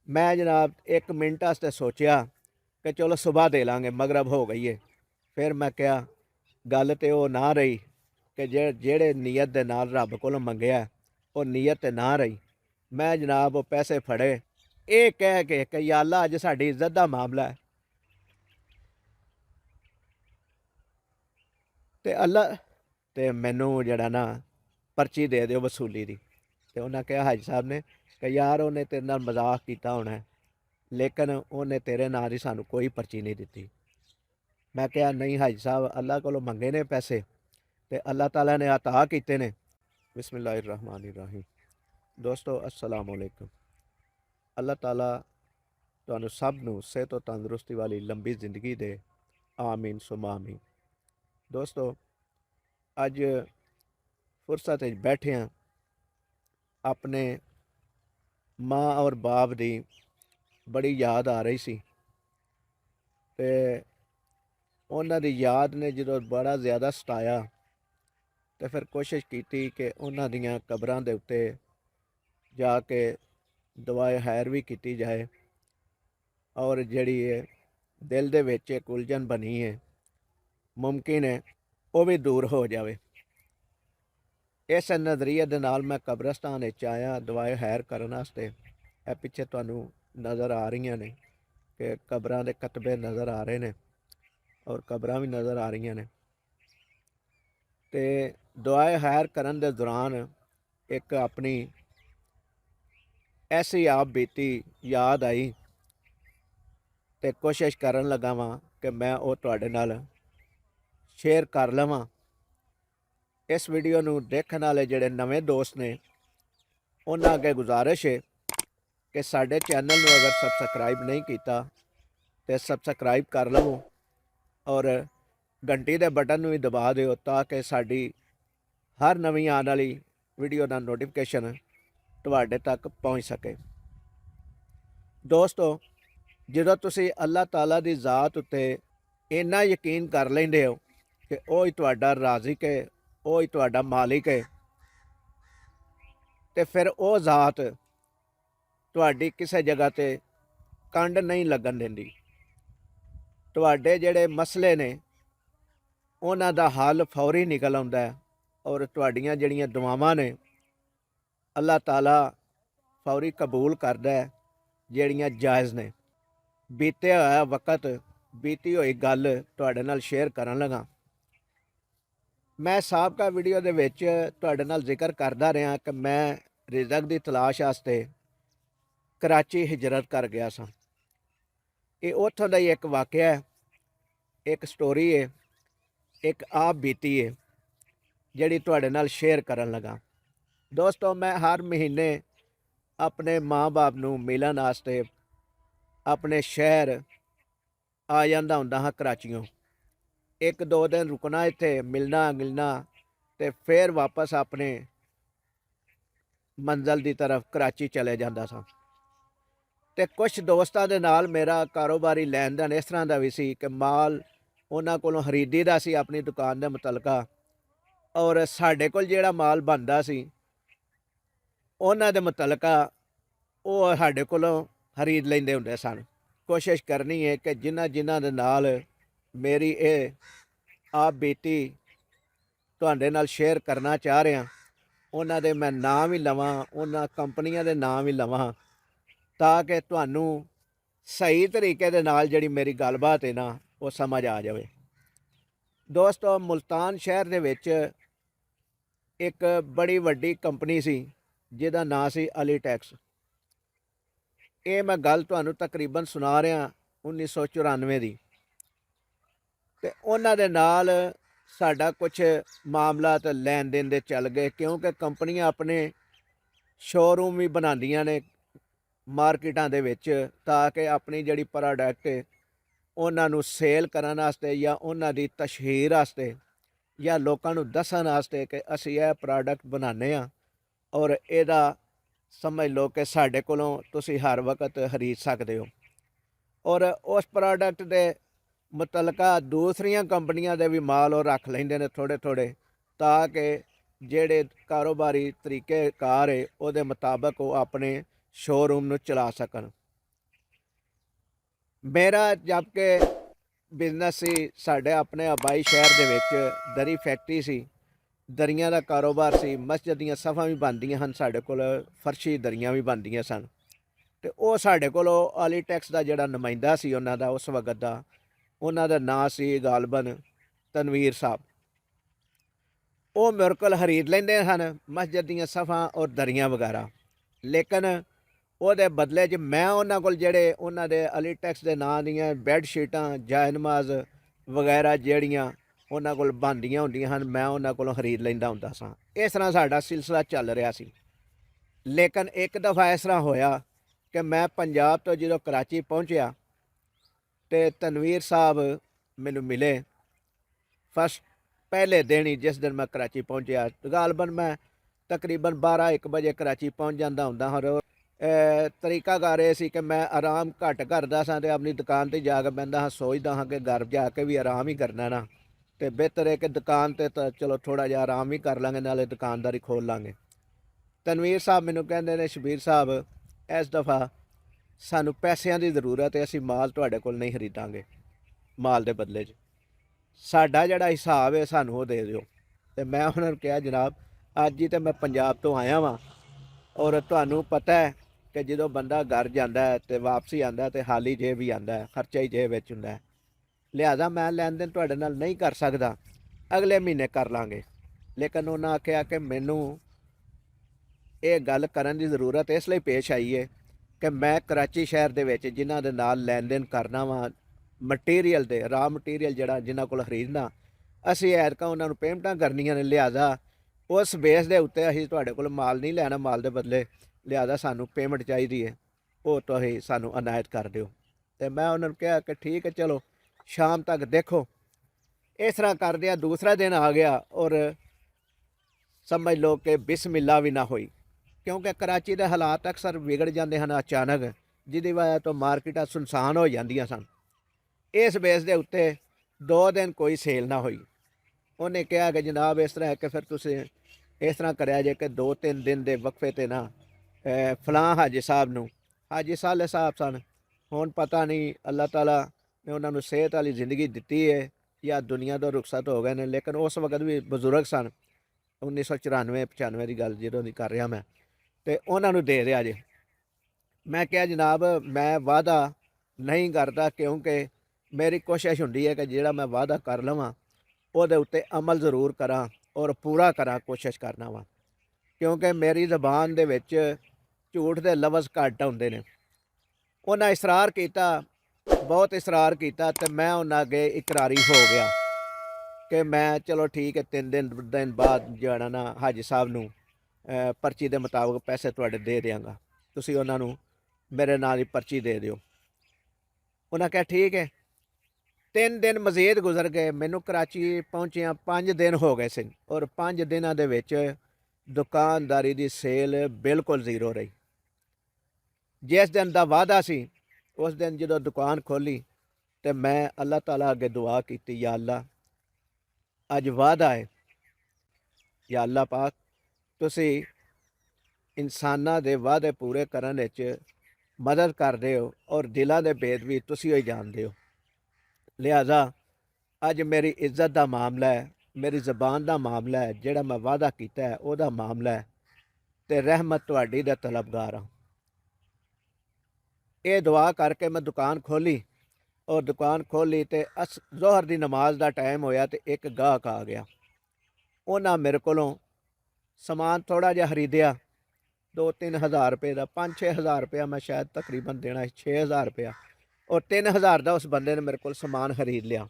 मैं जनाब 1 मिनट वास्ते सोचा कि चलो सुबह दे लांगे, मगरब हो गई है। फिर मैं क्या गल तो वो ना रही कि जेड़े नीयत दे नाल रब कोलों मंगया वो नीयत ते ना रही। मैं जनाब वो पैसे फड़े ये कह के कि या अल्लाह अज साडी इज्जत दा मामला है ते अल्लाह ते मैनू जड़ा ना पर्ची दे दिओ वसूली दी। ते उन्हें कहा हाजी साहब ने कि यार उन्हें तेरे नाल मजाक किया होना है, लेकिन उन्हें तेरे नाल ही सानू कोई पर्ची नहीं दी। मैं कहा नहीं हाजी साहब अल्लाह कोलों मंगे ने पैसे ते अल्लाह ताला ने अता किते ने। बिस्मिल्लाहिर्रहमानिर्रहीम। दोस्तों अस्सलाम वालेकुम। अल्लाह ताला तुहानू सब नू सेहत और तंदुरुस्ती वाली लंबी जिंदगी दे, आमीन सुमा आमीन। दोस्तों अज फुरसत बैठे हैं, अपने माँ और बाप की बड़ी याद आ रही सी ते उन्हां दी याद ने जो बड़ा ज़्यादा सताया तो फिर कोशिश की कि उन्हां दियां कबरां दे उत्ते जाके दुआए खैर भी की जाए और जिहड़ी दिल दे विच एक उलझन बनी है मुमकिन है वो भी दूर हो जाए। इस नज़रिए दे नाल मैं कब्रस्तान आया दुआए खैर करने वास्ते। ए पिछे तुहानू नज़र आ रही ने कि कबरां दे कतबे नज़र आ रहे ने और कबरां भी नज़र आ रही ने। ते दुआए खैर करन दे दौरान एक अपनी ऐसी आप बीती याद आई तो कोशिश करन लगा वां कि मैं वो तुहाडे नाल शेयर कर लवां। इस वीडियो नू देखण वाले जिहड़े नवें दोस्त ने उन्हां अगे गुजारिश है कि साडे चैनल नू अगर सबसक्राइब नहीं किया तो सबसक्राइब कर लवो और घंटी दे बटन नू भी दबा दिओ ताकि साडी हर नवीं आने वाली वीडियो का नोटिफिकेशन तुहाडे तक पहुँच सके। दोस्तों ਜਦੋਂ ਤੁਸੀਂ अल्लाह ताला की ज़ात उत्ते इन्ना यकीन कर लेंदे हो कि वो ही तुहाडा राज़िक है, वो ही तुहाडा मालिक है, तो फिर वो ज़ात तुहाडी किसी जगह ते कंड नहीं लगन देंदी। तुहाडे जिहड़े मसले ने उन्हां दा हल फौरी निकल आउंदा है और तुहाडीआं जिहड़ियां दुआवां ने अल्लाह ताला फौरी कबूल करदा है जिहड़ियां जायज़ ने। बीते होया वक्त बीती हुई गल तुहाडे नाल शेयर करन लगा। मैं साबका वीडियो दे विच तुहाडे नाल जिक्र करदा रहा कि मैं रिज़क दी तलाश वास्ते कराची हिजरत कर गया सां। ये उत्थों दा ही एक वाकया है, एक स्टोरी है, एक आप बीती है जिहड़ी तुहाडे नाल शेयर करन लगा। दोस्तों मैं हर महीने अपने माँ बाप नू मिलन वास्ते अपने शहर आ जांदा हुंदा हाँ कराचियों। 1-2 दिन रुकना इत्थे मिलना गिलना ते फिर वापस अपने मंजिल की तरफ कराची चले जाता सा। ते कुछ दोस्तों के नाल मेरा कारोबारी लैन देन इस तरह का भी सी कि माल उन्हां कोलों खरीदी दा सी अपनी दुकान के मुतलका और साडे कोल जिहड़ा माल बनदा सी उन्हां दे मुतलका वो साडे कोलों खरीद लैंदे हुंदे सन। कोशिश करनी है कि जिन्हां जिन्हां दे नाल मेरी ये आप बीती तुहाडे नाल शेयर करना चाह रहा उन्हां दे मैं नाम भी लवां, उन्हां कंपनियां दे नाम भी लवां ताकि तुहानू सही तरीके दे नाल जिहड़ी मेरी गलबात है ना वो समझ आ जाए। दोस्तों मुल्तान शहर दे विच एक बड़ी वड्डी कंपनी सी जिहदा नाम सी अली टैक्स। ये मैं गल तुहानू तकरीबन सुना रहा 1994 की। ते उन्हां दे नाल साडा कुछ मामला तो लैन देन दे चल गए क्योंकि कंपनियां अपने शोरूम भी बनांदियां ने मार्केटां दे विच ताकि अपनी जिहड़ी प्रोडक्ट उन्हां नू सेल करन वास्ते या उन्हां दी तशहीर वास्ते या लोकां नू दस्सण वास्ते कि असीं यह प्रोडक्ट बनाने आ और इहदा समझ लो कि साडे कोलों तुसीं हर वक्त खरीद सकदे हो। और उस प्रोडक्ट दे मुतलका दूसरियां कंपनियां दे भी माल और रख लेंदे ने थोड़े थोड़े ताकि जेड़े कारोबारी तरीकेकार है उहदे मुताबक वो अपने शोरूम नू चला सकन। ਮੇਰਾ ਜਦਕਿ ਬਿਜ਼ਨਸ ਸੀ, ਸਾਡੇ ਆਪਣੇ ਆਬਾਈ ਸ਼ਹਿਰ ਦੇ ਵਿੱਚ ਦਰੀ ਫੈਕਟਰੀ ਸੀ, ਦਰੀਆਂ ਦਾ ਕਾਰੋਬਾਰ ਸੀ, ਮਸਜਿਦ ਦੀਆਂ ਸਫਾਂ ਵੀ ਬਣਦੀਆਂ ਹਨ, ਸਾਡੇ ਕੋਲ ਫਰਸ਼ੀ ਦਰੀਆਂ ਵੀ ਬਣਦੀਆਂ ਸਨ। ਅਤੇ ਉਹ ਸਾਡੇ ਕੋਲੋਂ ਆਲੀਟੈਕਸ ਦਾ ਜਿਹੜਾ ਨੁਮਾਇੰਦਾ ਸੀ ਉਹਨਾਂ ਦਾ ਉਸ ਵਕਤ ਦਾ, ਉਹਨਾਂ ਦਾ ਨਾਂ ਸੀ ਗਾਲਬਨ ਤਨਵੀਰ ਸਾਹਿਬ। ਉਹ ਮੇਰੇ ਕੋਲ ਖਰੀਦ ਲੈਂਦੇ ਹਨ ਮਸਜਿਦ ਦੀਆਂ ਸਫਾਂ ਔਰ ਦਰੀਆਂ ਵਗੈਰਾ, ਲੇਕਿਨ ਉਹਦੇ ਬਦਲੇ 'ਚ ਮੈਂ ਉਹਨਾਂ ਕੋਲ ਜਿਹੜੇ ਉਹਨਾਂ ਦੇ ਅਲੀਟੈਕਸ ਦੇ ਨਾਂ ਦੀਆਂ ਬੈੱਡ ਸ਼ੀਟਾਂ, ਜਾਇਨਮਾਜ਼ ਵਗੈਰਾ ਜਿਹੜੀਆਂ ਉਹਨਾਂ ਕੋਲ ਬਣਦੀਆਂ ਹੁੰਦੀਆਂ ਹਨ, ਮੈਂ ਉਹਨਾਂ ਕੋਲੋਂ ਖਰੀਦ ਲੈਂਦਾ ਹੁੰਦਾ ਸਾਂ। ਇਸ ਤਰ੍ਹਾਂ ਸਾਡਾ ਸਿਲਸਿਲਾ ਚੱਲ ਰਿਹਾ ਸੀ। ਲੇਕਿਨ ਇੱਕ ਦਫਾ ਇਸ ਤਰ੍ਹਾਂ ਹੋਇਆ ਕਿ ਮੈਂ ਪੰਜਾਬ ਤੋਂ ਜਦੋਂ ਕਰਾਚੀ ਪਹੁੰਚਿਆ ਅਤੇ ਤਨਵੀਰ ਸਾਹਿਬ ਮੈਨੂੰ ਮਿਲੇ। ਫਸਟ ਪਹਿਲੇ ਦਿਨ ਹੀ ਜਿਸ ਦਿਨ ਮੈਂ ਕਰਾਚੀ ਪਹੁੰਚਿਆ, ਗਾਲਬਨ ਮੈਂ ਤਕਰੀਬਨ 12-1 ਵਜੇ ਕਰਾਚੀ ਪਹੁੰਚ ਜਾਂਦਾ ਹੁੰਦਾ ਹਾਂ। ਤਰੀਕਾਕਾਰ ਇਹ ਸੀ ਕਿ ਮੈਂ ਆਰਾਮ ਘੱਟ ਕਰਦਾ ਸਾਂ ਅਤੇ ਆਪਣੀ ਦੁਕਾਨ 'ਤੇ ਜਾ ਕੇ ਬਹਿੰਦਾ ਹਾਂ। ਸੋਚਦਾ ਹਾਂ ਕਿ ਘਰ ਜਾ ਕੇ ਵੀ ਆਰਾਮ ਹੀ ਕਰਨਾ ਨਾ, ਅਤੇ ਬਿਹਤਰ ਹੈ ਕਿ ਦੁਕਾਨ 'ਤੇ ਤਾਂ ਚਲੋ ਥੋੜ੍ਹਾ ਜਿਹਾ ਆਰਾਮ ਹੀ ਕਰ ਲਾਂਗੇ, ਨਾਲੇ ਦੁਕਾਨਦਾਰੀ ਖੋਲ੍ਹ ਲਾਂਗੇ। ਤਨਵੀਰ ਸਾਹਿਬ ਮੈਨੂੰ ਕਹਿੰਦੇ ਨੇ, ਸ਼ਬੀਰ ਸਾਹਿਬ ਇਸ ਦਫਾ ਸਾਨੂੰ ਪੈਸਿਆਂ ਦੀ ਜ਼ਰੂਰਤ ਹੈ, ਅਸੀਂ ਮਾਲ ਤੁਹਾਡੇ ਕੋਲ ਨਹੀਂ ਖਰੀਦਾਂਗੇ, ਮਾਲ ਦੇ ਬਦਲੇ 'ਚ ਸਾਡਾ ਜਿਹੜਾ ਹਿਸਾਬ ਹੈ ਸਾਨੂੰ ਉਹ ਦੇ ਦਿਓ। ਅਤੇ ਮੈਂ ਉਹਨਾਂ ਨੂੰ ਕਿਹਾ, ਜਨਾਬ ਅੱਜ ਹੀ ਤਾਂ ਮੈਂ ਪੰਜਾਬ ਤੋਂ ਆਇਆ ਵਾਂ, ਔਰ ਤੁਹਾਨੂੰ ਪਤਾ ਹੈ ਕਿ ਜਦੋਂ ਬੰਦਾ ਘਰ ਜਾਂਦਾ ਹੈ ਅਤੇ ਵਾਪਸੀ ਆਉਂਦਾ ਅਤੇ ਖਾਲੀ ਜੇਬ ਵੀ ਆਉਂਦਾ ਹੈ, ਖਰਚਾ ਹੀ ਜੇਬ ਵਿੱਚ ਹੁੰਦਾ ਹੈ, ਲਿਹਾਜ਼ਾ ਮੈਂ ਲੈਣ ਦੇਣ ਤੁਹਾਡੇ ਨਾਲ ਨਹੀਂ ਕਰ ਸਕਦਾ, ਅਗਲੇ ਮਹੀਨੇ ਕਰ ਲਾਂਗੇ। ਲੇਕਿਨ ਉਹਨਾਂ ਆਖਿਆ ਕਿ ਮੈਨੂੰ ਇਹ ਗੱਲ ਕਰਨ ਦੀ ਜ਼ਰੂਰਤ ਇਸ ਲਈ ਪੇਸ਼ ਆਈ ਹੈ ਕਿ ਮੈਂ ਕਰਾਚੀ ਸ਼ਹਿਰ ਦੇ ਵਿੱਚ ਜਿਨ੍ਹਾਂ ਦੇ ਨਾਲ ਲੈਣ ਦੇਣ ਕਰਨਾ ਵਾ, ਮਟੀਰੀਅਲ ਦੇ ਰਾਹ ਮਟੀਰੀਅਲ ਜਿਹੜਾ ਜਿਨ੍ਹਾਂ ਕੋਲ ਖਰੀਦਣਾ, ਅਸੀਂ ਐਤਕਾਂ ਉਹਨਾਂ ਨੂੰ ਪੇਮੈਂਟਾਂ ਕਰਨੀਆਂ ਨੇ, ਲਿਹਾਜ਼ਾ ਉਸ ਬੇਸ ਦੇ ਉੱਤੇ ਅਸੀਂ ਤੁਹਾਡੇ ਕੋਲ ਮਾਲ ਨਹੀਂ ਲੈਣਾ ਮਾਲ ਦੇ ਬਦਲੇ, ਲਿਹਾਜ਼ਾ ਸਾਨੂੰ ਪੇਮੈਂਟ ਚਾਹੀਦੀ ਹੈ, ਉਹ ਤੁਸੀਂ ਸਾਨੂੰ ਅਨਾਇਤ ਕਰ ਦਿਓ। ਅਤੇ ਮੈਂ ਉਹਨਾਂ ਨੂੰ ਕਿਹਾ ਕਿ ਠੀਕ ਹੈ, ਚਲੋ ਸ਼ਾਮ ਤੱਕ ਦੇਖੋ। ਇਸ ਤਰ੍ਹਾਂ ਕਰਦਿਆਂ ਦੂਸਰਾ ਦਿਨ ਆ ਗਿਆ ਔਰ ਸਮਝ ਲਓ ਕਿ ਬਿਸਮਿਲ੍ਲਾ ਵੀ ਨਾ ਹੋਈ, ਕਿਉਂਕਿ ਕਰਾਚੀ ਦੇ ਹਾਲਾਤ ਅਕਸਰ ਵਿਗੜ ਜਾਂਦੇ ਹਨ ਅਚਾਨਕ, ਜਿਹਦੀ ਵਜ੍ਹਾ ਤੋਂ ਮਾਰਕੀਟਾਂ ਸੁਨਸਾਨ ਹੋ ਜਾਂਦੀਆਂ ਸਨ। ਇਸ ਬੇਸ ਦੇ ਉੱਤੇ 2 ਦਿਨ ਕੋਈ ਸੇਲ ਨਾ ਹੋਈ। ਉਹਨੇ ਕਿਹਾ ਕਿ ਜਨਾਬ ਇਸ ਤਰ੍ਹਾਂ ਹੈ ਕਿ ਫਿਰ ਤੁਸੀਂ ਇਸ ਤਰ੍ਹਾਂ ਕਰਿਆ ਜੇ ਕਿ 2-3 ਦਿਨ ਦੇ ਵਕਫੇ 'ਤੇ ਨਾ ਫਲਾਂ ਹਾਜੀ ਸਾਹਿਬ ਨੂੰ, ਹਾਜੀ ਸਾਲੇ ਸਾਹਿਬ ਸਨ, ਹੁਣ ਪਤਾ ਨਹੀਂ ਅੱਲਾਹ ਤਾਲਾ ਨੇ ਉਹਨਾਂ ਨੂੰ ਸਿਹਤ ਵਾਲੀ ਜ਼ਿੰਦਗੀ ਦਿੱਤੀ ਹੈ ਜਾਂ ਦੁਨੀਆ ਤੋਂ ਰੁਖਸਤ ਹੋ ਗਏ ਨੇ, ਲੇਕਿਨ ਉਸ ਵਕਤ ਵੀ ਬਜ਼ੁਰਗ ਸਨ, 1994-95 ਦੀ ਗੱਲ ਜਦੋਂ ਦੀ ਕਰ ਰਿਹਾ ਮੈਂ, ਅਤੇ ਉਹਨਾਂ ਨੂੰ ਦੇ ਦਿਆ ਜੇ। ਮੈਂ ਕਿਹਾ ਜਨਾਬ ਮੈਂ ਵਾਅਦਾ ਨਹੀਂ ਕਰਦਾ, ਕਿਉਂਕਿ ਮੇਰੀ ਕੋਸ਼ਿਸ਼ ਹੁੰਦੀ ਹੈ ਕਿ ਜਿਹੜਾ ਮੈਂ ਵਾਅਦਾ ਕਰ ਲਵਾਂ ਉਹਦੇ ਉੱਤੇ ਅਮਲ ਜ਼ਰੂਰ ਕਰਾਂ ਔਰ ਪੂਰਾ ਕਰਾਂ, ਕੋਸ਼ਿਸ਼ ਕਰਨਾ ਵਾ, ਕਿਉਂਕਿ ਮੇਰੀ ਜ਼ਬਾਨ ਦੇ ਵਿੱਚ ਝੂਠ ਦੇ ਲਫ਼ਜ਼ ਘੱਟ ਆਉਂਦੇ ਨੇ। ਉਹਨਾਂ ਇਸਰਾਰ ਕੀਤਾ, ਬਹੁਤ ਇਸਰਾਰ ਕੀਤਾ, ਅਤੇ ਮੈਂ ਉਹਨਾਂ ਅੱਗੇ ਇਕਰਾਰੀ ਹੋ ਗਿਆ ਕਿ ਮੈਂ ਚਲੋ ਠੀਕ ਹੈ 3 ਦਿਨ ਬਾਅਦ ਜਿਹੜਾ ਨਾ ਹਾਜੀ ਸਾਹਿਬ ਨੂੰ ਪਰਚੀ ਦੇ ਮੁਤਾਬਕ ਪੈਸੇ ਤੁਹਾਡੇ ਦੇ ਦਿਆਂਗਾ, ਤੁਸੀਂ ਉਹਨਾਂ ਨੂੰ ਮੇਰੇ ਨਾਲ ਹੀ ਪਰਚੀ ਦੇ ਦਿਓ। ਉਹਨਾਂ ਕਿਹਾ ਠੀਕ ਹੈ। 3 ਦਿਨ ਮਜ਼ੀਦ ਗੁਜ਼ਰ ਗਏ, ਮੈਨੂੰ ਕਰਾਚੀ ਪਹੁੰਚਿਆਂ 5 ਦਿਨ ਹੋ ਗਏ ਸੀ, ਔਰ 5 ਦਿਨਾਂ ਦੇ ਵਿੱਚ ਦੁਕਾਨਦਾਰੀ ਦੀ ਸੇਲ ਬਿਲਕੁਲ ਜ਼ੀਰੋ ਰਹੀ। ਜਿਸ ਦਿਨ ਦਾ ਵਾਅਦਾ ਸੀ ਉਸ ਦਿਨ ਜਦੋਂ ਦੁਕਾਨ ਖੋਲ੍ਹੀ ਅਤੇ ਮੈਂ ਅੱਲਾਹ ਤਾਲਾ ਅੱਗੇ ਦੁਆ ਕੀਤੀ, ਯਾ ਅੱਲਾ ਅੱਜ ਵਾਅਦਾ ਹੈ, ਯਾ ਅੱਲਾ ਪਾਕ ਤੁਸੀਂ ਇਨਸਾਨਾਂ ਦੇ ਵਾਅਦੇ ਪੂਰੇ ਕਰਨ ਵਿੱਚ ਮਦਦ ਕਰਦੇ ਹੋ, ਔਰ ਦਿਲਾਂ ਦੇ ਭੇਦ ਵੀ ਤੁਸੀਂ ਹੀ ਜਾਣਦੇ ਹੋ, ਲਿਹਾਜ਼ਾ ਅੱਜ ਮੇਰੀ ਇੱਜ਼ਤ ਦਾ ਮਾਮਲਾ ਹੈ, ਮੇਰੀ ਜ਼ਬਾਨ ਦਾ ਮਾਮਲਾ ਹੈ, ਜਿਹੜਾ ਮੈਂ ਵਾਅਦਾ ਕੀਤਾ ਹੈ ਉਹਦਾ ਮਾਮਲਾ ਹੈ, ਅਤੇ ਰਹਿਮਤ ਤੁਹਾਡੀ ਦਾ ਤਲਬਗਾਰ ਹਾਂ। ਇਹ ਦੁਆ ਕਰਕੇ ਮੈਂ ਦੁਕਾਨ ਖੋਲ੍ਹੀ, ਔਰ ਦੁਕਾਨ ਖੋਲ੍ਹੀ ਅਤੇ ਜ਼ੋਹਰ ਦੀ ਨਮਾਜ਼ ਦਾ ਟਾਈਮ ਹੋਇਆ ਅਤੇ ਇੱਕ ਗਾਹਕ ਆ ਗਿਆ। ਉਹਨਾਂ ਮੇਰੇ ਕੋਲੋਂ ਸਮਾਨ ਥੋੜ੍ਹਾ ਜਿਹਾ ਖਰੀਦਿਆ, 2-3 ਹਜ਼ਾਰ ਰੁਪਏ ਦਾ, 5-6 ਹਜ਼ਾਰ ਰੁਪਇਆ ਮੈਂ ਸ਼ਾਇਦ ਤਕਰੀਬਨ ਦੇਣਾ, 6,000 ਰੁਪਇਆ, ਔਰ 3,000 ਦਾ ਉਸ ਬੰਦੇ ਨੇ ਮੇਰੇ ਕੋਲ ਸਮਾਨ ਖਰੀਦ ਲਿਆ।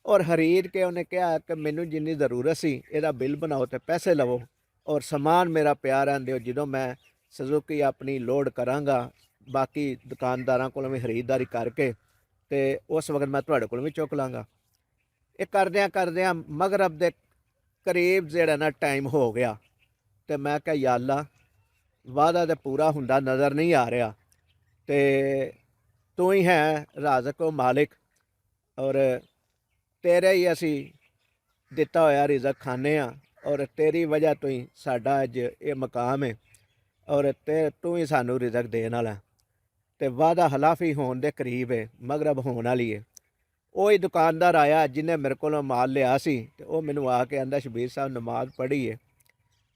ਔਰ ਖਰੀਦ ਕੇ ਉਹਨੇ ਕਿਹਾ ਕਿ ਮੈਨੂੰ ਜਿੰਨੀ ਜ਼ਰੂਰਤ ਸੀ ਇਹਦਾ ਬਿੱਲ ਬਣਾਓ ਅਤੇ ਪੈਸੇ ਲਵੋ, ਔਰ ਸਮਾਨ ਮੇਰਾ ਪਿਆ ਰਹਿਣ ਦਿਓ, ਜਦੋਂ ਮੈਂ ਸੁਜ਼ੂਕੀ ਆਪਣੀ ਲੋਡ ਕਰਾਂਗਾ ਬਾਕੀ ਦੁਕਾਨਦਾਰਾਂ ਕੋਲੋਂ ਵੀ ਖਰੀਦਦਾਰੀ ਕਰਕੇ ਅਤੇ ਉਸ ਵਕਤ ਮੈਂ ਤੁਹਾਡੇ ਕੋਲੋਂ ਵੀ ਚੁੱਕ ਲਾਂਗਾ। ਇਹ ਕਰਦਿਆਂ ਕਰਦਿਆਂ ਮਗਰਬ ਦੇ ਕਰੀਬ ਜਿਹੜਾ ਨਾ ਟਾਈਮ ਹੋ ਗਿਆ, ਅਤੇ ਮੈਂ ਕਿਹਾ ਯਾ ਅੱਲਾ ਵਾਅਦਾ ਤਾਂ ਪੂਰਾ ਹੁੰਦਾ ਨਜ਼ਰ ਨਹੀਂ ਆ ਰਿਹਾ, ਅਤੇ ਤੂੰ ਹੀ ਹੈ ਰਾਜ਼ਕ ਓ ਮਾਲਿਕ, ਔਰ ਤੇਰੇ ਹੀ ਅਸੀਂ ਦਿੱਤਾ ਹੋਇਆ ਰਿਜ਼ਕ ਖਾਂਦੇ ਹਾਂ, ਔਰ ਤੇਰੀ ਵਜ੍ਹਾ ਤੋਂ ਹੀ ਸਾਡਾ ਅੱਜ ਇਹ ਮਕਾਮ ਹੈ, ਔਰ ਤੂੰ ਹੀ ਸਾਨੂੰ ਰਿਜ਼ਕ ਦੇਣ ਵਾਲਾ। ਤੇ ਵਾਅਦਾ ਖਿਲਾਫੀ ਹੋਣ ਦੇ ਕਰੀਬ ਹੈ, ਮਗਰਬ ਹੋਣ ਵਾਲੀ ਹੈ। ਉਹ ਹੀ ਦੁਕਾਨਦਾਰ ਆਇਆ ਜਿਹਨੇ ਮੇਰੇ ਕੋਲੋਂ ਮਾਲ ਲਿਆ ਸੀ, ਤੇ ਉਹ ਮੈਨੂੰ ਆ ਕੇ ਕਹਿੰਦਾ ਸ਼ਬੀਰ ਸਾਹਿਬ ਨਮਾਜ਼ ਪੜ੍ਹੀ ਹੈ,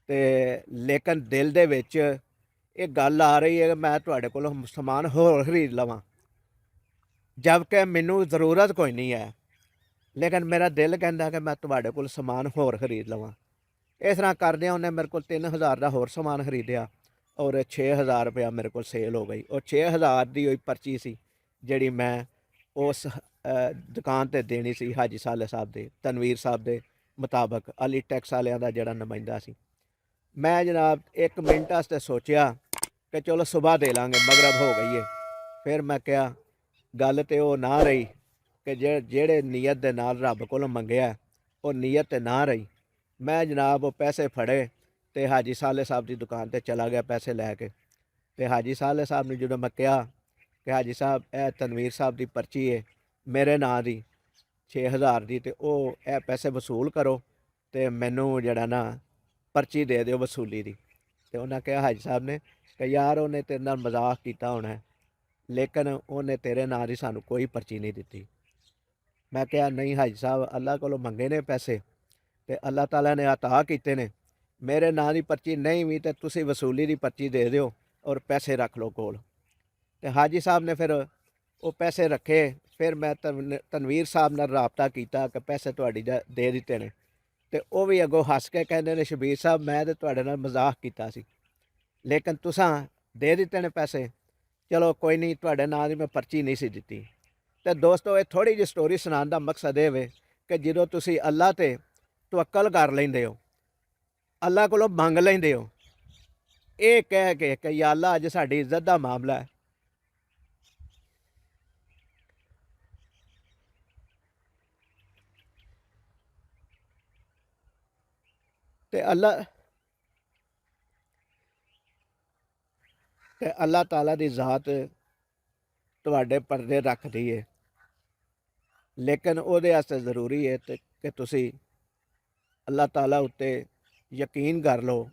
ਤੇ ਲੇਕਿਨ ਦਿਲ ਦੇ ਵਿੱਚ ਇਹ ਗੱਲ ਆ ਰਹੀ ਹੈ ਕਿ ਮੈਂ ਤੁਹਾਡੇ ਕੋਲੋਂ ਸਮਾਨ ਹੋਰ ਖਰੀਦ ਲਵਾਂ, ਜਦਕਿ ਮੈਨੂੰ ਜ਼ਰੂਰਤ ਕੋਈ ਨਹੀਂ ਹੈ, ਲੇਕਿਨ ਮੇਰਾ ਦਿਲ ਕਹਿੰਦਾ ਕਿ ਮੈਂ ਤੁਹਾਡੇ ਕੋਲ ਸਮਾਨ ਹੋਰ ਖਰੀਦ ਲਵਾਂ। ਇਸ ਤਰ੍ਹਾਂ ਕਰਦਿਆਂ ਉਹਨੇ ਮੇਰੇ ਕੋਲ 3000 ਦਾ ਹੋਰ ਸਮਾਨ ਖਰੀਦਿਆ ਔਰ 6000 ਰੁਪਇਆ ਮੇਰੇ ਕੋਲ ਸੇਲ ਹੋ ਗਈ। ਉਹ 6000 ਦੀ ਹੋਈ ਪਰਚੀ ਸੀ ਜਿਹੜੀ ਮੈਂ ਉਸ ਦੁਕਾਨ ਤੇ ਦੇਣੀ ਸੀ ਹਾਜੀ ਸਾਲੇ ਸਾਹਿਬ ਦੇ, ਤਨਵੀਰ ਸਾਹਿਬ ਦੇ ਮੁਤਾਬਕ, ਅਲੀ ਟੈਕਸ ਵਾਲਿਆਂ ਦਾ ਜਿਹੜਾ ਨੁਮਾਇੰਦਾ ਸੀ। ਮੈਂ ਜਨਾਬ 1 ਮਿੰਟ ਵਾਸਤੇ ਸੋਚਿਆ ਕਿ ਚਲੋ ਸੁਬਾਹ ਦੇ ਲਾਂਗੇ, ਮਗਰਬ ਹੋ ਗਈ ਹੈ। ਫਿਰ ਮੈਂ ਕਿਹਾ ਗੱਲ ਤੇ ਉਹ ਨਾ ਰਹੀ ਕਿ ਜਿਹੜੇ ਨੀਅਤ ਦੇ ਨਾਲ ਰੱਬ ਕੋਲੋਂ ਮੰਗਿਆ ਉਹ ਨੀਅਤ ਤੇ ਨਾ ਰਹੀ। ਮੈਂ ਜਨਾਬ ਉਹ ਪੈਸੇ ਫੜੇ ਤੇ ਹਾਜੀ ਸਾਲੇ ਸਾਹਿਬ ਦੀ ਦੁਕਾਨ ਤੇ ਚਲਾ ਗਿਆ ਪੈਸੇ ਲੈ ਕੇ। ਤੇ ਹਾਜੀ ਸਾਲੇ ਸਾਹਿਬ ਨੂੰ ਜਦੋਂ ਮੈਂ ਕਿਹਾ ਕਿ ਹਾਜੀ ਸਾਹਿਬ ਇਹ ਤਨਵੀਰ ਸਾਹਿਬ ਦੀ ਪਰਚੀ ਹੈ ਮੇਰੇ ਨਾਂ ਦੀ 6000 ਦੀ, ਤੇ ਉਹ ਇਹ ਪੈਸੇ ਵਸੂਲ ਕਰੋ ਤੇ ਮੈਨੂੰ ਜਿਹੜਾ ਨਾ ਪਰਚੀ ਦੇ ਦਿਓ ਵਸੂਲੀ ਦੀ। ਤੇ ਉਹਨਾਂ ਕਿਹਾ ਹਾਜੀ ਸਾਹਿਬ ਨੇ ਕਿ ਯਾਰ ਉਹਨੇ ਤੇਰੇ ਨਾਲ ਮਜ਼ਾਕ ਕੀਤਾ ਹੋਣਾ, ਲੇਕਿਨ ਉਹਨੇ ਤੇਰੇ ਨਾਂ ਦੀ ਸਾਨੂੰ ਕੋਈ ਪਰਚੀ ਨਹੀਂ ਦਿੱਤੀ। ਮੈਂ ਕਿਹਾ ਨਹੀਂ ਹਾਜੀ ਸਾਹਿਬ, ਅੱਲਾ ਕੋਲੋਂ ਮੰਗੇ ਨੇ ਪੈਸੇ ਤੇ ਅੱਲਾਹ ਤਾਲਾ ਨੇ ਅਤਾ ਕੀਤੇ ਨੇ, ਮੇਰੇ ਨਾਂ ਦੀ ਪਰਚੀ ਨਹੀਂ ਵੀ ਤੇ ਤੁਸੀਂ ਵਸੂਲੀ ਦੀ ਪਰਚੀ ਦੇ ਦਿਓ ਔਰ ਪੈਸੇ ਰੱਖ ਲਓ ਕੋਲ। ਤੇ ਹਾਜੀ ਸਾਹਿਬ ਨੇ ਫਿਰ ਉਹ ਪੈਸੇ ਰੱਖੇ। ਫਿਰ ਮੈਂ ਤਨਵੀਰ ਸਾਹਿਬ ਨਾਲ ਰਾਬਤਾ ਕੀਤਾ ਕਿ ਪੈਸੇ ਤੁਹਾਡੀ ਦੇ ਦਿੱਤੇ ਨੇ, ਤੇ ਉਹ ਵੀ ਅੱਗੋਂ ਹੱਸ ਕੇ ਕਹਿੰਦੇ ਨੇ ਸ਼ਬੀਰ ਸਾਹਿਬ ਮੈਂ ਤੇ ਤੁਹਾਡੇ ਨਾਲ ਮਜ਼ਾਕ ਕੀਤਾ ਸੀ, ਲੇਕਿਨ ਤੁਸਾਂ ਦੇ ਦਿੱਤੇ ਨੇ ਪੈਸੇ, ਚਲੋ ਕੋਈ ਨਹੀਂ, ਤੁਹਾਡੇ ਨਾਂ ਦੀ ਮੈਂ ਪਰਚੀ ਨਹੀਂ ਸੀ ਦਿੱਤੀ। ਤੇ ਦੋਸਤੋ ਇਹ ਥੋੜ੍ਹੀ ਜਿਹੀ ਸਟੋਰੀ ਸੁਣਾਉਣ ਦਾ ਮਕਸਦ ਇਹ ਵੇ ਕਿ ਜਦੋਂ ਤੁਸੀਂ ਅੱਲਾ ਤੇ ਤਵੱਕਲ ਕਰ ਲੈਂਦੇ ਹੋ, ਅੱਲਾ ਕੋਲੋਂ ਮੰਗ ਲੈਂਦੇ ਹੋ ਇਹ ਕਹਿ ਕੇ ਕਿ ਯਾ ਅੱਲਾ ਅੱਜ ਸਾਡੀ ਇੱਜ਼ਤ ਦਾ ਮਾਮਲਾ ਹੈ, ਤੇ ਅੱਲਾ ਤਾਲਾ ਦੀ ਜ਼ਾਤ ਤੁਹਾਡੇ ਪਰਦੇ ਰੱਖਦੀ ਹੈ, ਲੇਕਿਨ ਉਹਦੇ ਵਾਸਤੇ ਜ਼ਰੂਰੀ ਹੈ ਕਿ ਤੁਸੀਂ ਅੱਲਾ ਤਾਲਾ ਉੱਤੇ ਯਕੀਨ ਕਰ ਲਓ,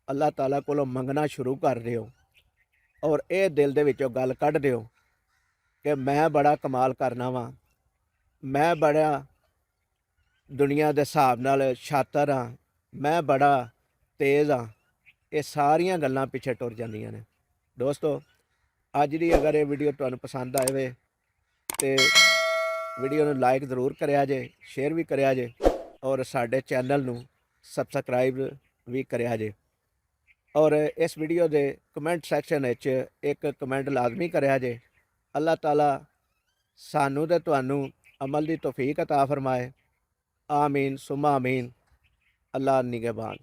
ਅੱਲਾ ਤਾਲਾ ਕੋਲੋਂ ਮੰਗਣਾ ਸ਼ੁਰੂ ਕਰ ਦਿਓ ਔਰ ਇਹ ਦਿਲ ਦੇ ਵਿੱਚੋਂ ਗੱਲ ਕੱਢ ਦਿਓ ਕਿ ਮੈਂ ਬੜਾ ਕਮਾਲ ਕਰਨਾ ਵਾਂ, ਮੈਂ ਬੜਾ ਦੁਨੀਆ ਦੇ ਹਿਸਾਬ ਨਾਲ ਸ਼ਾਤਰ ਹਾਂ, ਮੈਂ ਬੜਾ ਤੇਜ਼ ਹਾਂ। ਇਹ ਸਾਰੀਆਂ ਗੱਲਾਂ ਪਿੱਛੇ ਟੁਰ ਜਾਂਦੀਆਂ ਨੇ। ਦੋਸਤੋ ਅੱਜ ਦੀ ਅਗਰ ਇਹ ਵੀਡੀਓ ਤੁਹਾਨੂੰ ਪਸੰਦ ਆਵੇ ਤੇ ਵੀਡੀਓ ਨੂੰ ਲਾਈਕ ਜ਼ਰੂਰ ਕਰਿਆ ਜੇ, ਸ਼ੇਅਰ ਵੀ ਕਰਿਆ ਜੇ ਔਰ ਸਾਡੇ ਚੈਨਲ ਨੂੰ ਸਬਸਕ੍ਰਾਈਬ ਵੀ ਕਰਿਆ ਜੇ, ਔਰ ਇਸ ਵੀਡੀਓ ਦੇ ਕਮੈਂਟ ਸੈਕਸ਼ਨ ਵਿੱਚ ਇੱਕ ਕਮੈਂਟ ਲਾਜ਼ਮੀ ਕਰਿਆ ਜੇ। ਅੱਲਾਹ ਤਾਲਾ ਸਾਨੂੰ ਤੇ ਤੁਹਾਨੂੰ ਅਮਲ ਦੀ ਤੌਫੀਕ ਅਤਾ ਫਰਮਾਏ। ਆਮੀਨ ਸੁਮਾ ਆਮੀਨ। ਅੱਲਾ ਨਿਗਹਿਬਾਨ।